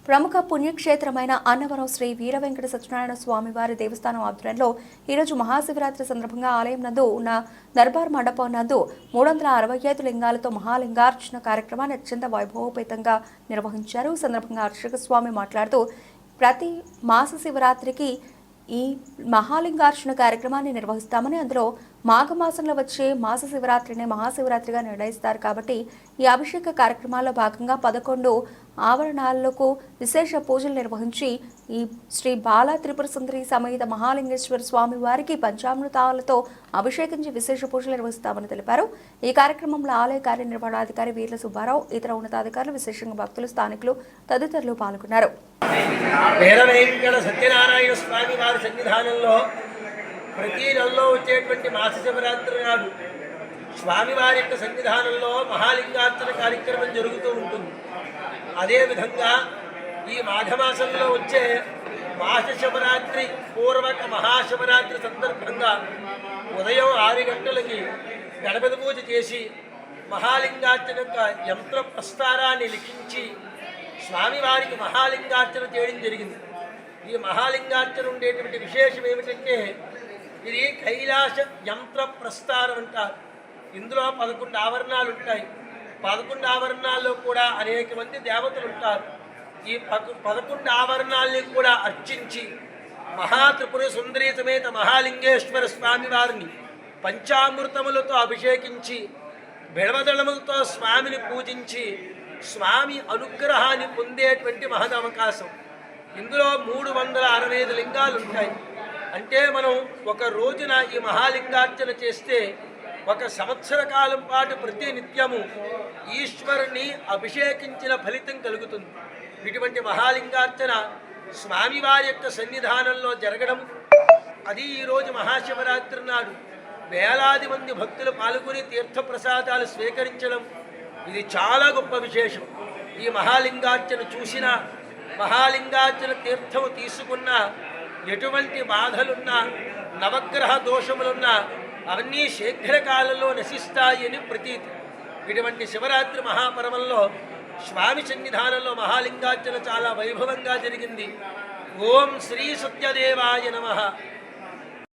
ప్రముఖ పుణ్యక్షేత్రమైన అన్నవరం శ్రీ వీర వెంకట సత్యనారాయణ స్వామి వారి దేవస్థానం ఆధ్వర్యంలో ఈరోజు మహాశివరాత్రి సందర్భంగా ఆలయం నందు ఉన్న దర్బార్ మండపం నందు 365 లింగాలతో మహాలింగార్చన కార్యక్రమాన్ని అత్యంత వైభవోపేతంగా నిర్వహించారు. ఈ సందర్భంగా అర్చక స్వామి మాట్లాడుతూ ప్రతి మాస శివరాత్రికి ఈ మహాలింగార్చన కార్యక్రమాన్ని నిర్వహిస్తామని, అందులో మాఘమాసంలో వచ్చే మాస శివరాత్రిని మహాశివరాత్రిగా నిర్ణయిస్తారు. కాబట్టి ఈ అభిషేక కార్యక్రమాల్లో భాగంగా 11 ఆవరణాలకు విశేష పూజలు నిర్వహించి ఈ శ్రీ బాల త్రిపుర సుందరి సమేత మహాలింగేశ్వర స్వామి వారికి పంచామృతాలతో అభిషేకించి విశేష పూజలు నిర్వహిస్తామని తెలిపారు. ఈ కార్యక్రమంలో ఆలయ కార్యనిర్వహణాధికారి వీర్ల సుబ్బారావు, ఇతర ఉన్నతాధికారులు, విశేషంగా భక్తులు, స్థానికులు తదితరులు పాల్గొన్నారు. వీర వెంకట సత్యనారాయణ స్వామి వారి సన్నిధానంలో ప్రతి నెలలో వచ్చేటువంటి మాస శివరాత్రి నాడు స్వామివారి యొక్క సన్నిధానంలో మహాలింగార్చన కార్యక్రమం జరుగుతూ ఉంటుంది. అదేవిధంగా ఈ మాఘమాసంలో వచ్చే మాస శివరాత్రి పూర్వక మహాశివరాత్రి సందర్భంగా ఉదయం 6 గంటలకి గణపతి పూజ చేసి మహాలింగార్చన యొక్క యంత్ర ప్రస్తారాన్ని లిఖించి స్వామివారికి మహాలింగార్చన చేయడం జరిగింది. ఈ మహాలింగార్చన ఉండేటువంటి విశేషం ఏమిటంటే, ఇది కైలాస యంత్ర ప్రస్తారం అంటారు. ఇందులో 11 ఆవరణాలు ఉంటాయి. 11 ఆవరణాల్లో కూడా అనేక మంది దేవతలు ఉంటారు. ఈ 11 ఆవరణాలని కూడా అర్చించి మహాత్రిపుర సుందరి సమేత మహాలింగేశ్వర స్వామి వారిని పంచామృతములతో అభిషేకించి బెడవదళములతో స్వామిని పూజించి స్వామి అనుగ్రహాన్ని పొందేటువంటి మహదవకాశం. ఇందులో 365 లింగాలు ఉంటాయి. అంటే మనం ఒక రోజున ఈ మహాలింగార్చన చేస్తే 1 సంవత్సర కాలం పాటు ప్రతి నిత్యము ఈశ్వరుని అభిషేకించిన ఫలితం కలుగుతుంది. ఇటువంటి మహాలింగార్చన స్వామివారి యొక్క సన్నిధానంలో జరగడం, అది ఈరోజు మహాశివరాత్రి నాడు వేలాది మంది భక్తులు పాల్గొని తీర్థప్రసాదాలు స్వీకరించడం, ఇది చాలా గొప్ప విశేషం. ఈ మహాలింగార్చన చూసిన, మహాలింగార్చన తీర్థము తీసుకున్న, ఎటువంటి బాధలున్నా, నవగ్రహ దోషములున్నా అవన్నీ శీఘ్రకాలంలో నశిస్తాయని ప్రతీతి. ఇటువంటి శివరాత్రి మహాపర్వంలో స్వామి సన్నిధానంలో మహాలింగార్చన చాలా వైభవంగా జరిగింది. ఓం శ్రీ సత్యదేవాయ నమః.